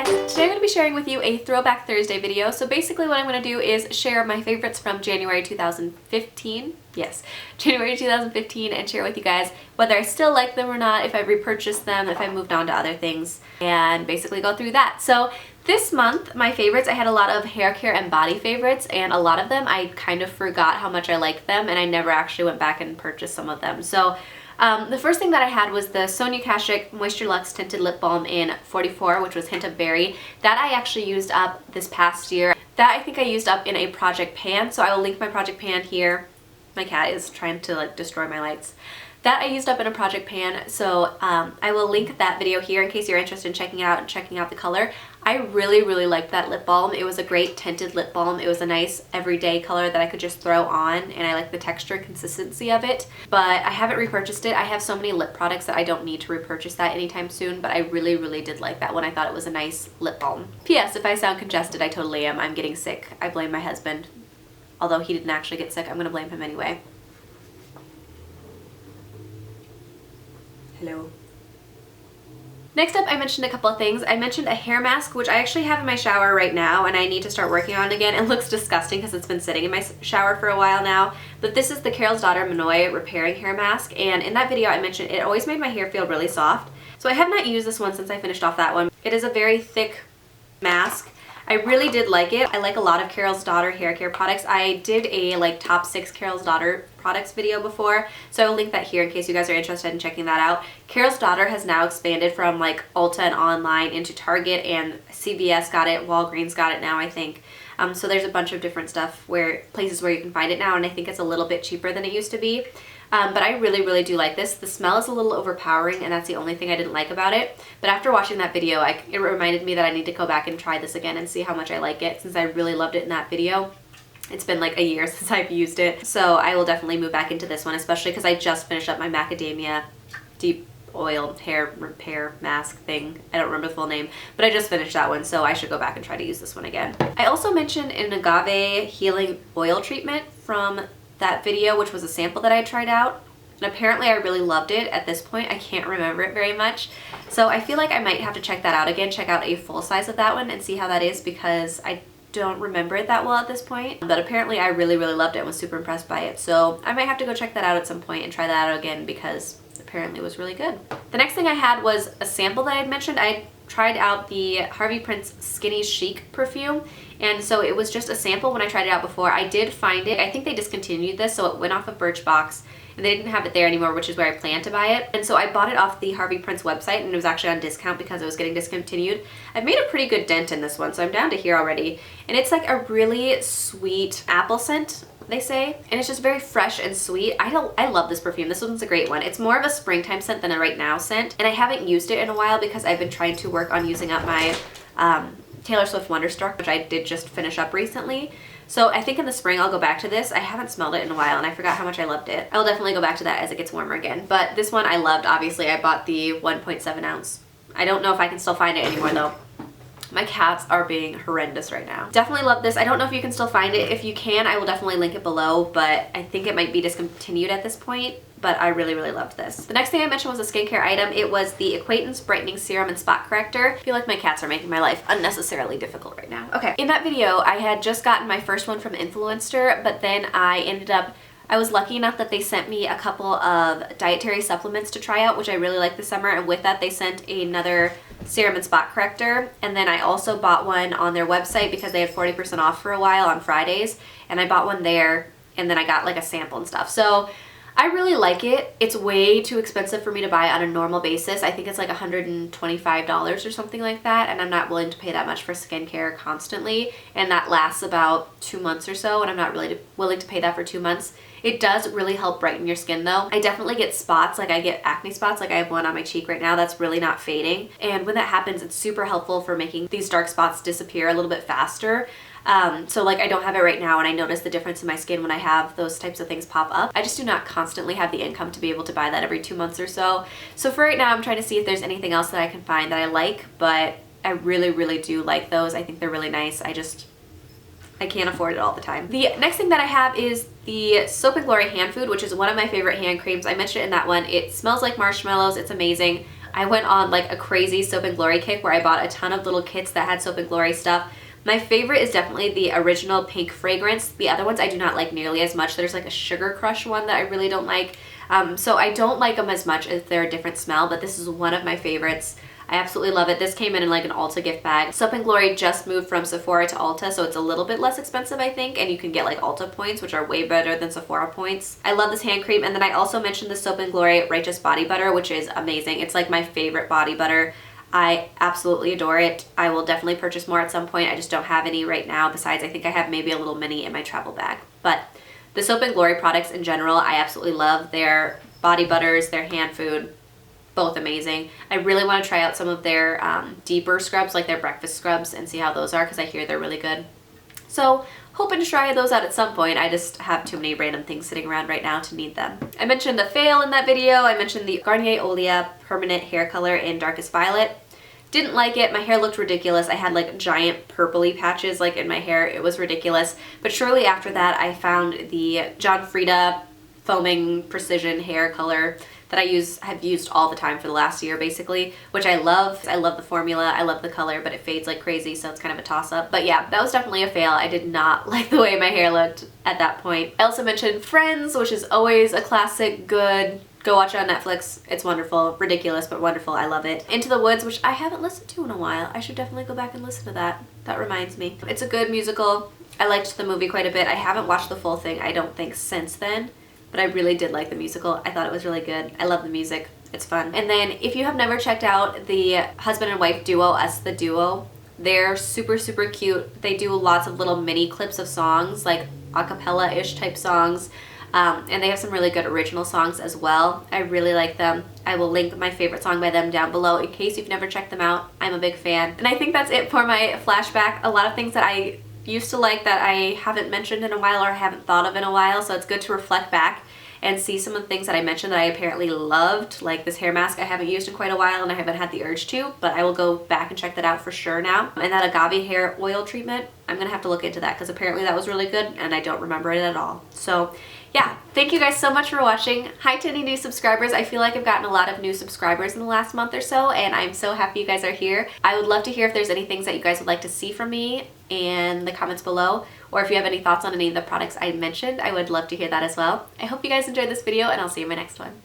guys, today I'm going to be sharing with you a Throwback Thursday video. So basically what I'm going to do is share my favorites from January 2015. Yes, January 2015, and share with you guys whether I still like them or not, if I repurchased them, if I moved on to other things, and basically go through that. So this month, my favorites, I had a lot of hair care and body favorites, and a lot of them I kind of forgot how much I liked them, and I never actually went back and purchased some of them. So the first thing that I had was the Sonia Kashuk Moisture Luxe Tinted Lip Balm in 44, which was Hint of Berry. That I actually used up this past year. That I think I used up in a project pan, so I will link my project pan here. My cat is trying to like destroy my lights. That I used up in a project pan, so I will link that video here in case you're interested in checking it out and checking out the color. I really liked that lip balm. It was a great tinted lip balm. It was a nice everyday color that I could just throw on, and I like the texture and consistency of it. But I haven't repurchased it. I have so many lip products that I don't need to repurchase that anytime soon, but I really did like that one. I thought it was a nice lip balm. P.S. If I sound congested, I totally am. I'm getting sick. I blame my husband. Although he didn't actually get sick, I'm gonna blame him anyway. Hello. Next up, I mentioned a couple of things. I mentioned a hair mask, which I actually have in my shower right now, and I need to start working on it again. It looks disgusting because it's been sitting in my shower for a while now. But this is the Carol's Daughter Monoi Repairing Hair Mask, and in that video I mentioned it always made my hair feel really soft. So I have not used this one since I finished off that one. It is a very thick mask. I really did like it. I like a lot of Carol's Daughter hair care products. I did a like top 6 Carol's Daughter products video before, so I will link that here in case you guys are interested in checking that out. Carol's Daughter has now expanded from like Ulta and online into Target, and CVS got it, Walgreens got it now, I think. So there's a bunch of different stuff places where you can find it now, and I think it's a little bit cheaper than it used to be. But I really do like this. The smell is a little overpowering, and that's the only thing I didn't like about it. But after watching that video, it reminded me that I need to go back and try this again and see how much I like it, since I really loved it in that video. It's been like a year since I've used it, so I will definitely move back into this one, especially because I just finished up my macadamia deep oil hair repair mask thing. I don't remember the full name, but I just finished that one, so I should go back and try to use this one again. I also mentioned an Agave healing oil treatment from that video, which was a sample that I tried out, and apparently I really loved it. At this point I can't remember it very much, so I feel like I might have to check that out again, check out a full size of that one and see how that is, because I don't remember it that well at this point. But apparently I really loved it and was super impressed by it, so I might have to go check that out at some point and try that out again, because apparently it was really good. The next thing I had was a sample that I had mentioned. I tried out the Harvey Skinny Chic perfume, and so it was just a sample when I tried it out before. I did find it, I think they discontinued this, so it went off of Birchbox and they didn't have it there anymore, which is where I planned to buy it. And so I bought it off the Harvey website, and it was actually on discount because it was getting discontinued. I've made a pretty good dent in this one, so I'm down to here already. And it's like a really sweet apple scent, they say, and it's just very fresh and sweet. I love this perfume. This one's a great one. It's more of a springtime scent than a right now scent, and I haven't used it in a while because I've been trying to work on using up my Taylor Swift Wonderstruck, which I did just finish up recently. So I think in the spring I'll go back to this. I haven't smelled it in a while, and I forgot how much I loved it. I'll definitely go back to that as it gets warmer again. But this one I loved, obviously. I bought the 1.7 ounce. I don't know if I can still find it anymore though. My cats are being horrendous right now. Definitely love this. I don't know if you can still find it. If you can, I will definitely link it below, but I think it might be discontinued at this point. But I really loved this. The next thing I mentioned was a skincare item. It was the Equitance Brightening Serum and Spot Corrector. I feel like my cats are making my life unnecessarily difficult right now. Okay, in that video, I had just gotten my first one from Influencer, but then I was lucky enough that they sent me a couple of dietary supplements to try out, which I really liked this summer, and with that they sent another serum and spot corrector. And then I also bought one on their website because they had 40% off for a while on Fridays, and I bought one there, and then I got like a sample and stuff. So I really like it. It's way too expensive for me to buy on a normal basis. I think it's like $125 or something like that, and I'm not willing to pay that much for skincare constantly, and that lasts about 2 months or so, and I'm not really willing to pay that for 2 months. It does really help brighten your skin though. I definitely get spots, like I get acne spots, like I have one on my cheek right now that's really not fading, and when that happens it's super helpful for making these dark spots disappear a little bit faster. So like I don't have it right now, and I notice the difference in my skin when I have those types of things pop up. I just do not constantly have the income to be able to buy that every 2 months or so. So for right now I'm trying to see if there's anything else that I can find that I like, but I really do like those. I think they're really nice. I can't afford it all the time. The next thing that I have is the Soap & Glory Hand Food, which is one of my favorite hand creams. I mentioned it in that one. It smells like marshmallows. It's amazing. I went on like a crazy Soap and Glory kick where I bought a ton of little kits that had Soap and Glory stuff. My favorite is definitely the original pink fragrance. The other ones I do not like nearly as much. There's like a Sugar Crush one that I really don't like. So I don't like them as much if they're a different smell, but this is one of my favorites. I absolutely love it. This came in like an Ulta gift bag. Soap and Glory just moved from Sephora to Ulta, so it's a little bit less expensive, I think, and you can get like Ulta points, which are way better than Sephora points. I love this hand cream, and then I also mentioned the Soap and Glory Righteous Body Butter, which is amazing. It's like my favorite body butter. I absolutely adore it. I will definitely purchase more at some point. I just don't have any right now. Besides, I think I have maybe a little mini in my travel bag. But the Soap and Glory products in general, I absolutely love. Their body butters, their hand food, both amazing. I really want to try out some of their deeper scrubs, like their breakfast scrubs, and see how those are because I hear they're really good. So hoping to try those out at some point. I just have too many random things sitting around right now to need them. I mentioned a fail in that video. I mentioned the Garnier Olia Permanent Hair Color in Darkest Violet. Didn't like it. My hair looked ridiculous. I had like giant purpley patches like in my hair. It was ridiculous. But shortly after that, I found the John Frieda Foaming Precision Hair Color that have used all the time for the last year basically, which I love. I love the formula, I love the color, but it fades like crazy, so it's kind of a toss-up. But yeah, that was definitely a fail. I did not like the way my hair looked at that point. I also mentioned Friends, which is always a classic, good. Go watch it on Netflix. It's wonderful. Ridiculous, but wonderful. I love it. Into the Woods, which I haven't listened to in a while. I should definitely go back and listen to that. That reminds me. It's a good musical. I liked the movie quite a bit. I haven't watched the full thing, I don't think, since then. But I really did like the musical. I thought it was really good. I love the music. It's fun. And then if you have never checked out the husband and wife duo, Us the Duo, they're super, super cute. They do lots of little mini clips of songs, like a cappella-ish type songs. And they have some really good original songs as well. I really like them. I will link my favorite song by them down below in case you've never checked them out. I'm a big fan. And I think that's it for my flashback. A lot of things that I used to like that I haven't mentioned in a while or haven't thought of in a while, so it's good to reflect back and see some of the things that I mentioned that I apparently loved, like this hair mask I haven't used in quite a while and I haven't had the urge to, but I will go back and check that out for sure now. And that Agave hair oil treatment, I'm gonna have to look into that because apparently that was really good and I don't remember it at all. So yeah, thank you guys so much for watching. Hi to any new subscribers. I feel like I've gotten a lot of new subscribers in the last month or so, and I'm so happy you guys are here. I would love to hear if there's any things that you guys would like to see from me in the comments below, or if you have any thoughts on any of the products I mentioned, I would love to hear that as well. I hope you guys enjoyed this video, and I'll see you in my next one.